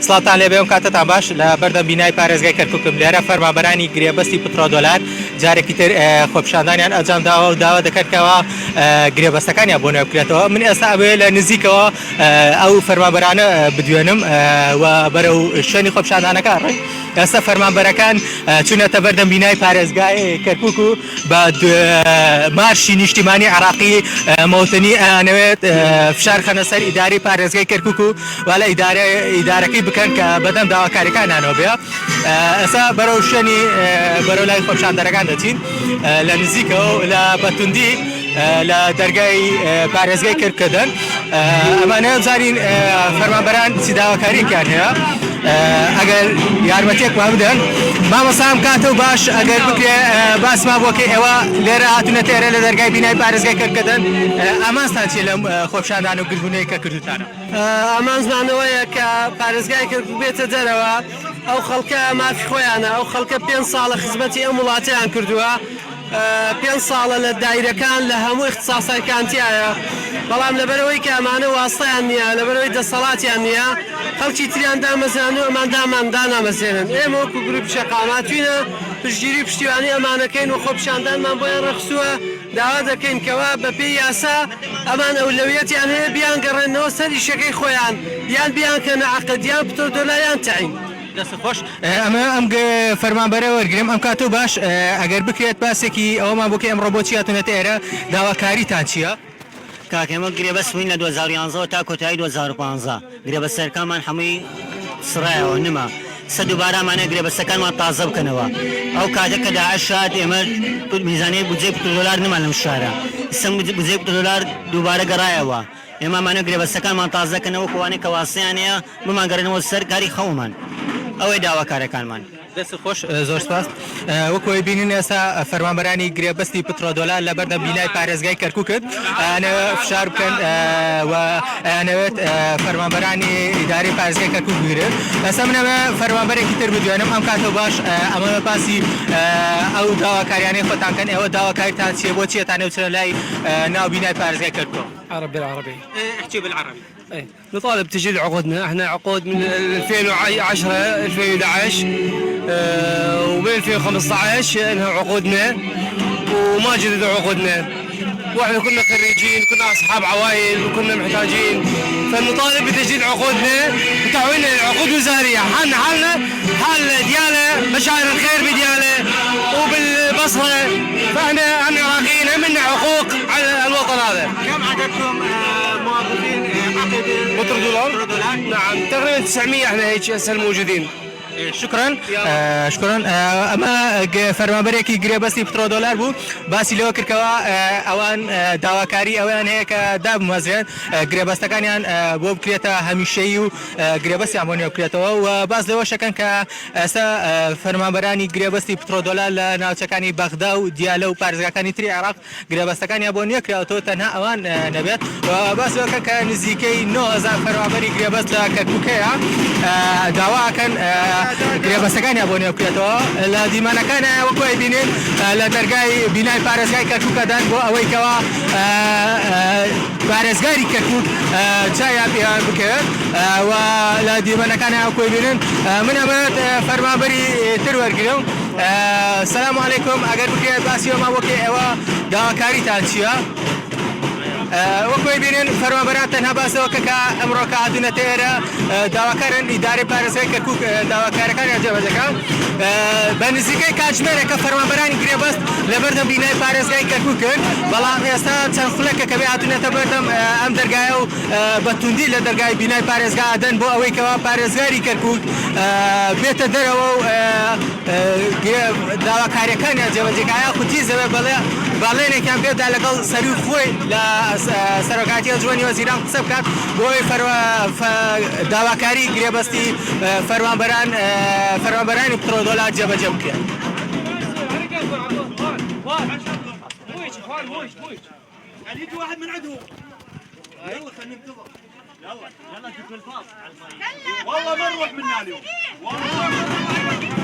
سڵاتان لێبێ و کاتتان باش لە بەردەم بینای پارێزگای کەرکووکم لێرە فەرمانبەرانی گرێبەستی پترۆدۆلار جارێکی تر خۆپیشاندانیان ئەنجامداوە و داوا دەکەنکەوە گرێبەستەکانیان بۆ نێو بکرێتەوە. من ئێستا ئەوێ لە نزیکەوە ئەو فەرمانبەرانە بدوێنم و بەرەو شوێنی خۆپیشاندانەکە ڕێ. ئێستا فەرمانبەرەکان چوونەتە بەردەم بینای پارێزگای کەرکووک و بە مارشی نیشتیمانی عراقی مەوتنی ئەنەوێت فشار خەنە سەر ئیداری پارێزگای کەرکووک و والە ئیدارەکەی بکەن کە بەدەم داواکاریەکانانەوە بێ. ئێستا بەرەو شوێنی بەرەو لای خۆپیشاندەرەکان دەچین لە نزیکەوە لە بەتوندی لە دەرگای پارێزگای کەرکدن. ئەمانە بزانین فەرمانبەران چی داواکاریەکیان هەیە. ئەگەر یارمەتێک وا بدەن مامەسام کاتە و باش ئەگەر بکرێ باسما بۆکە ئێوە لێرە هاتوونەتە ئێرە لە دەرگای بینای پارێزگای کەرکدن. ئامانجتان چیە لەم خۆپیشاندان و گربوونەیە کە کردوتانە؟ ئامانجمانەوەیە کە پارێزگای کەرکووک بێتە دەرەوە ئەو خەڵکە مافی خۆیانە، ئەو خەڵکە 5 ساڵە خزمەتی ئەم وڵاتیان کردووە، 5 ساڵە لە دایرەکان لە هەموو اختصاسەکانتیایە، بەڵام لەبەرەوەی کە ئەمانە واستەیان نییە، لەبەرەوەی دەسەڵاتیان نییە، خەڵکی تریان دامەزران و ئەمان دامانامەزێنن. ئێمە وەکو گروپ شەقاماتوینە پشتگیری پشتیوانی ئەمانەکەین و خۆپیشاندانمان بۆیان ڕەخسووە، داوا دەکەین کەوا بەپێی یاسا ئەمان ئەولەویەتیان هەیە بیان گەڕێنەوە سەری شەکەی خۆیان، یان بیان کەنە عەقدیان پترۆدۆلایان تەعین. دەست خۆش ئەمە ئەم فەرمانبەرە وەرگرم ئەم کاتۆ باش ئەگەر بکرێت باسێکی ئەوەمان بۆکە ئەم ڕۆبۆچی هاتوونەتە ئێرە داواکاریتان چییە؟ کاکەمە گرێبەست بووین لە 2011 تا کۆتایی 2015 گرێبەستەکانمان هەمووی سڕایەوە نما سە دووبارەمانە گرێبەستەکانمان تازە بکەنەوە. ئەو کاتێک کە داعش هات ئێمە میزانەی بودجێ پترۆدۆلار نمان لەم شارە، ئێستا بودجێ پترۆدۆلار دووبارە گەڕایەوە. ئێمەمانە گرێبەستەکانمان تازەکەنەوە کوانەی کە واسەیان هەیە بمانگەڕێنەوە سەر کاری خەومان. ئەوەی داواکارەکانمان. دەست خۆش زۆر سپاس. وەکۆی بینین ئێستا فەرمانبەرانی گرێبەستی پترۆدۆلار لە بەردەم بینای پارێزگای کەرکووکت ئەنەوە فشار بکەن و ئەنەوێت فەرمانبەرانی ئیداری پارێزگای کەرکووک بگرێت. ئێستا منەوە فەرمانبەرێکی تر بدوێنم ئەم کاتەوە باش ئەمە باسی ئەو داواکاریانەی خۆتانکەن. ئێوە داواکاریتان چیە بۆ چیەتان نەوچرە لای ناو بینای پارێزگای کەرکووک؟ عربي بالعربي. احكي بالعربي. نطالب تجديد عقودنا، احنا عقود من 2010 2011 ومن 2015 انهى عقودنا وما جددوا عقودنا، واحنا كنا خريجين، كنا اصحاب عوائل وكنا محتاجين، فنطالب بتجديد عقودنا وتعويلنا العقود وزاريه، حالنا حال دياله مشاعر الخير بدياله وبالبصره، فاحنا عراقيين منا حقوق على الوطن هذا. كم عددكم موظفين عقد بترودولار؟ نعم تقريبا 900 احنا هيك هسه الموجودين. شكرا شكرا. ئەمە فەرمانبەرێکی گرێبەستی پترۆدۆلار بوو، باسی لەوە کردکەوە ئەوان داواکاری ئەویان هەیە کە دابمەزرێن گرێبەستەکانیان بۆ بکرێتە هەمیشەیی و گرێبەستیان بۆ نێو بکرێتەوە و باز لەوە شەکەن کە ئێستا فەرمانبەرانی گرێبەستی پترۆدۆلار لە ناوچەکانی بەغدا و دیالە و پارێزگاکانی تری عێراق گرێبەستەکانیان بۆ نیەکراوەوە، تەنها ئەوان نەبێت. باس لەوەکە کە نزیکەی 9000 فەرمانبەری گرێبەست لە کەرکووکەیە داواکەن گرێبەستەکانیان بۆ نێو بکرێتەوە لە دیمانەکانە وەکوی بینین لە دەرگای بینای پارێزگای کەرکووکەدان بۆ ئەوەی کەەوە پارێزگاری کەرکووک جایان پێیان بکەوێت و لە دیمەنەکانە وەکوی بینن. من ئەمەوێت فەرمانبەری تر وەرگرم. سەلام عەلەیکوم، ئەگەر بکرێت باسی ئەومان وەکێ ئێوە داواکاریتان چییە؟ وەکوی بینن فەرمانبەران تەنها باسەوەکە کە ئەمڕۆ کە هاتوونەتە ئێرە داواکارن ئیدارەی پارێزگای کەرکووک داواکارەکانیان جێبەجێ دەکەن. بە نزیکەی کاتژمێرێک کە فەرمانبەرانی گرێبەست لە بەردەم بینای پارێزگای کەرکووکن، بەڵام ئێستا چەند خولەکە کە بێ هاتوونەتە بەردەم ئەم دەرگایە و بەتوندی لە دەرگای بینای پارێزگا ئەدەن بۆ ئەوەی کەوا پارێزگاری کەرکووک بێتە دەرەوە و داواکاریەکانیان جێبەجێکایە خوتی زەوێ باڵێنێکیان پێدا لەگەڵ سەری خۆی لە سەرۆکاتی جوانی وەزیران قسە بکات بۆی داواکاری گرێبەستی فەرمانبەرانی پترۆدۆلار جێبەجێ بکرێت. يجي واحد من عندهم يلا خلينا ننتظر يلا شوف الفاصل والله ما نروح من اليوم والله